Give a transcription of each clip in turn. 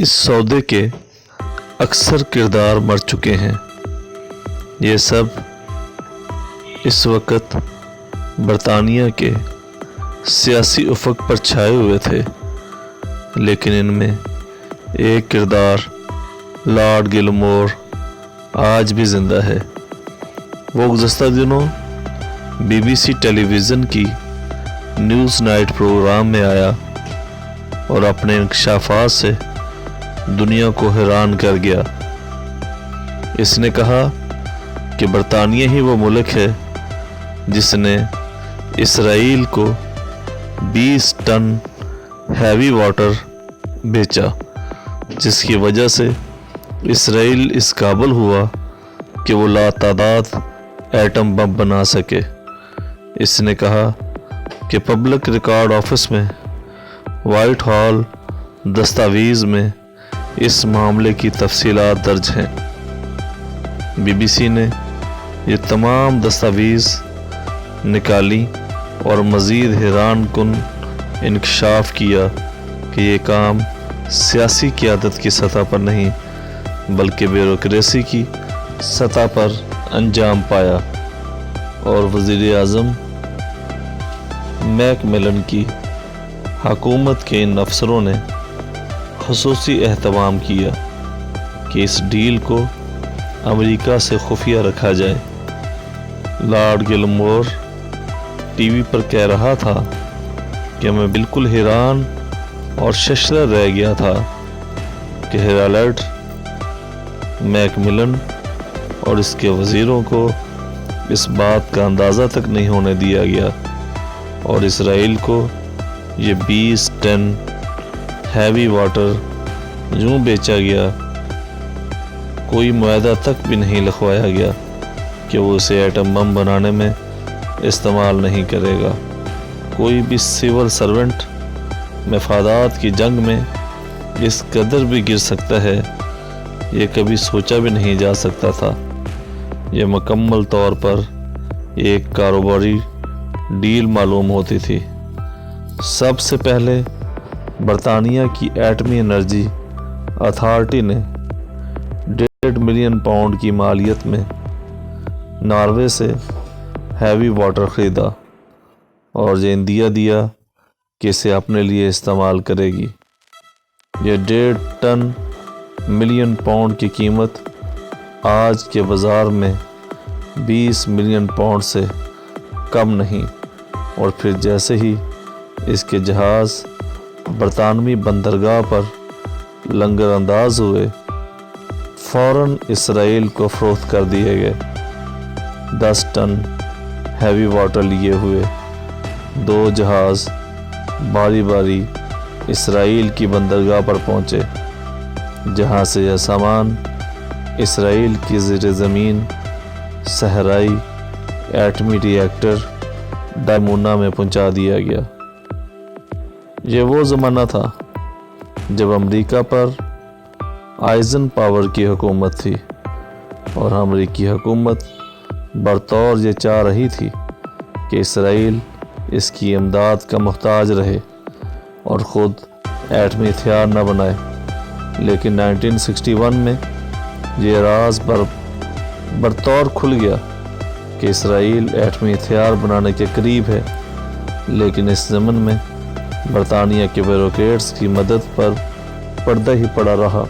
اس سودے کے اکثر کردار مر چکے ہیں۔ یہ سب اس وقت برطانیہ کے سیاسی افق پر چھائے ہوئے تھے، لیکن ان میں ایک کردار لارڈ گلمور آج بھی زندہ ہے۔ وہ گزشتہ دنوں BBC ٹیلی ویژن کی نیوز نائٹ پروگرام میں آیا اور اپنے انکشافات سے دنیا کو حیران کر گیا۔ اس نے کہا کہ برطانیہ ہی وہ ملک ہے جس نے اسرائیل کو 20 ٹن ہیوی واٹر بیچا، جس کی وجہ سے اسرائیل اس قابل ہوا کہ وہ لاتعداد ایٹم بم بنا سکے۔ اس نے کہا کہ پبلک ریکارڈ آفس میں وائٹ ہال دستاویز میں اس معاملے کی تفصیلات درج ہیں۔ BBC نے یہ تمام دستاویز نکالی اور مزید حیران کن انکشاف کیا کہ یہ کام سیاسی قیادت کی سطح پر نہیں بلکہ بیوروکریسی کی سطح پر انجام پایا، اور وزیر اعظم میک ملن کی حکومت کے ان افسروں نے خصوصی اہتمام کیا کہ اس ڈیل کو امریکہ سے خفیہ رکھا جائے۔ لارڈ گلمور ٹی وی پر کہہ رہا تھا کہ میں بالکل حیران اور ششدر رہ گیا تھا کہ ہیرالڈ میک ملن اور اس کے وزیروں کو اس بات کا اندازہ تک نہیں ہونے دیا گیا، اور اسرائیل کو یہ 20 ٹن ہیوی واٹر یوں بیچا گیا، کوئی معاہدہ تک بھی نہیں لکھوایا گیا کہ وہ اسے ایٹم بم بنانے میں استعمال نہیں کرے گا۔ کوئی بھی سول سرونٹ مفادات کی جنگ میں اس قدر بھی گر سکتا ہے، یہ کبھی سوچا بھی نہیں جا سکتا تھا۔ یہ مکمل طور پر ایک کاروباری ڈیل معلوم ہوتی تھی۔ سب سے پہلے برطانیہ کی ایٹمی انرجی اتھارٹی نے 1.5 ملین پاؤنڈ کی مالیت میں ناروے سے ہیوی واٹر خریدا اور یہ اندیا دیا کہ اسے اپنے لیے استعمال کرے گی۔ یہ 1.5 ملین پاؤنڈ کی قیمت آج کے بازار میں 20 ملین پاؤنڈ سے کم نہیں، اور پھر جیسے ہی اس کے جہاز برطانوی بندرگاہ پر لنگر انداز ہوئے، فوراً اسرائیل کو فروخت کر دیے گئے۔ 10 ٹن ہیوی واٹر لیے ہوئے 2 جہاز باری باری اسرائیل کی بندرگاہ پر پہنچے، جہاں سے یہ سامان اسرائیل کی زیر زمین صحرائی ایٹمی ری ایکٹر ڈائمونا میں پہنچا دیا گیا۔ یہ وہ زمانہ تھا جب امریکہ پر آئزن پاور کی حکومت تھی، اور امریکی حکومت برطور یہ چاہ رہی تھی کہ اسرائیل اس کی امداد کا محتاج رہے اور خود ایٹمی ہتھیار نہ بنائے۔ لیکن 1961 میں یہ راز برطور کھل گیا کہ اسرائیل ایٹمی ہتھیار بنانے کے قریب ہے، لیکن اس ضمن میں برطانیہ کے بیوروکریٹس کی مدد پر پردہ ہی پڑا رہا۔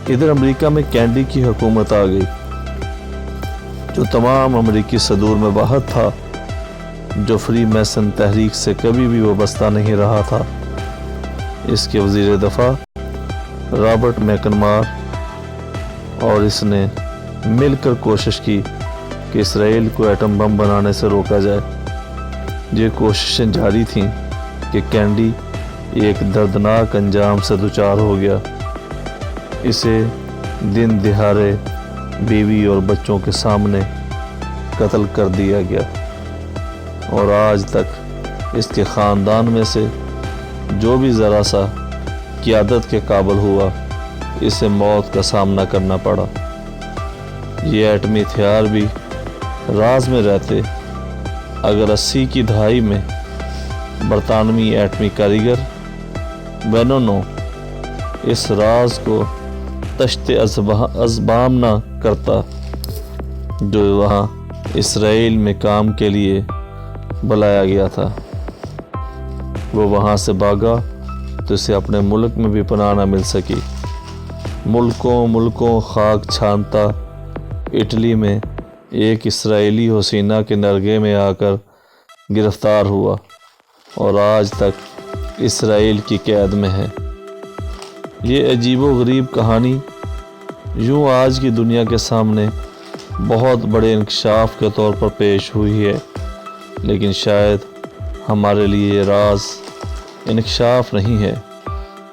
ادھر امریکہ میں کینڈی کی حکومت آ گئی، جو تمام امریکی صدور میں واحد تھا جو فری میسن تحریک سے کبھی بھی وابستہ نہیں رہا تھا۔ اس کے وزیر دفاع رابرٹ میکنمار اور اس نے مل کر کوشش کی کہ اسرائیل کو ایٹم بم بنانے سے روکا جائے۔ یہ کوششیں جاری تھیں کہ کینڈی ایک دردناک انجام سے دوچار ہو گیا۔ اسے دن دہاڑے بیوی اور بچوں کے سامنے قتل کر دیا گیا، اور آج تک اس کے خاندان میں سے جو بھی ذرا سا قیادت کے قابل ہوا، اسے موت کا سامنا کرنا پڑا۔ یہ ایٹمی ہتھیار بھی راز میں رہتے اگر 80 کی دہائی میں برطانوی ایٹمی کاریگر وینونو اس راز کو تشت ازبام نہ کرتا جو وہاں اسرائیل میں کام کے لیے بلایا گیا تھا۔ وہ وہاں سے بھاگا تو اسے اپنے ملک میں بھی پناہ نہ مل سکی۔ ملکوں خاک چھانتا اٹلی میں ایک اسرائیلی حسینہ کے نرگے میں آ کر گرفتار ہوا اور آج تک اسرائیل کی قید میں ہے۔ یہ عجیب و غریب کہانی یوں آج کی دنیا کے سامنے بہت بڑے انکشاف کے طور پر پیش ہوئی ہے، لیکن شاید ہمارے لیے یہ راز انکشاف نہیں ہے۔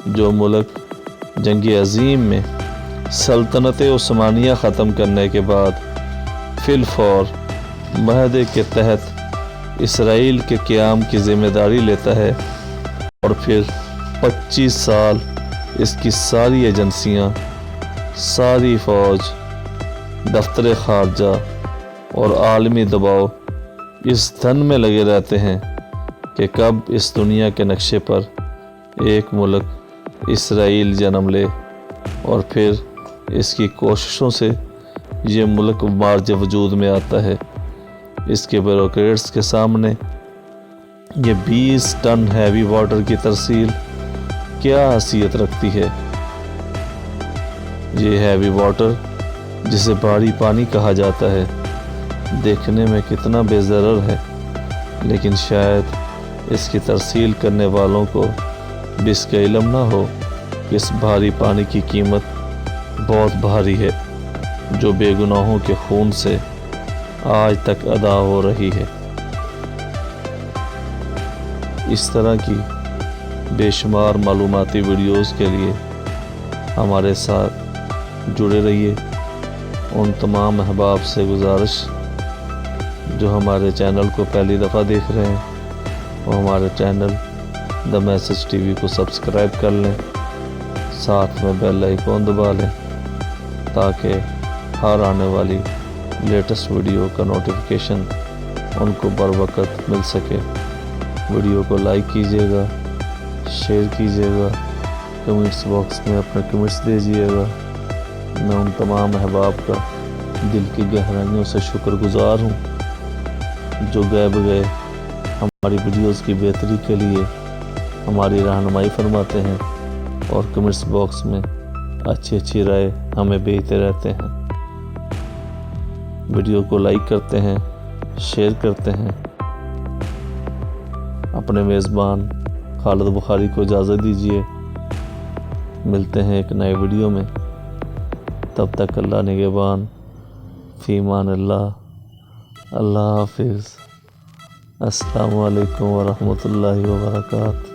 جو ملک جنگ عظیم میں سلطنت عثمانیہ ختم کرنے کے بعد فی الفور معاہدے کے تحت اسرائیل کے قیام کی ذمہ داری لیتا ہے اور پھر 25 سال اس کی ساری ایجنسیاں، ساری فوج، دفتر خارجہ اور عالمی دباؤ اس دھن میں لگے رہتے ہیں کہ کب اس دنیا کے نقشے پر ایک ملک اسرائیل جنم لے اور پھر اس کی کوششوں سے یہ ملک مارج وجود میں آتا ہے۔ اس کے بیوروکریٹس کے سامنے یہ 20 ٹن ہیوی واٹر کی ترسیل کیا حیثیت رکھتی ہے۔ یہ ہیوی واٹر جسے بھاری پانی کہا جاتا ہے دیکھنے میں کتنا بے ضرر ہے، لیکن شاید اس کی ترسیل کرنے والوں کو بھی اس کا علم نہ ہو کہ اس بھاری پانی کی قیمت بہت بھاری ہے جو بے گناہوں کے خون سے آج تک ادا ہو رہی ہے۔ اس طرح کی بے شمار معلوماتی ویڈیوز کے لیے ہمارے ساتھ جڑے رہیے۔ ان تمام احباب سے گزارش جو ہمارے چینل کو پہلی دفعہ دیکھ رہے ہیں وہ ہمارے channel the message T V کو سبسکرائب کر لیں، ساتھ میں بیل آئیکن دبا لیں تاکہ ہر آنے والی لیٹسٹ ویڈیو کا نوٹیفیکیشن ان کو بر وقت مل سکے۔ ویڈیو کو لائک کیجیے گا، شیئر کیجیے گا، کمنٹس باکس میں اپنے کمنٹس دیجیے گا۔ میں ان تمام احباب کا دل کی گہرائیوں سے شکر گزار ہوں جو گئے بگئے ہماری ویڈیوز کی بہتری کے لیے ہماری رہنمائی فرماتے ہیں اور کمنٹس باکس میں اچھی رائے ہمیں بھیجتے رہتے ہیں۔ ویڈیو کو لائک کرتے ہیں، شیئر کرتے ہیں۔ اپنے میزبان خالد بخاری کو اجازت دیجیے، ملتے ہیں ایک نئے ویڈیو میں۔ تب تک اللہ نگہبان، فی امان اللہ، اللہ حافظ، السلام علیکم ورحمۃ اللہ وبرکاتہ۔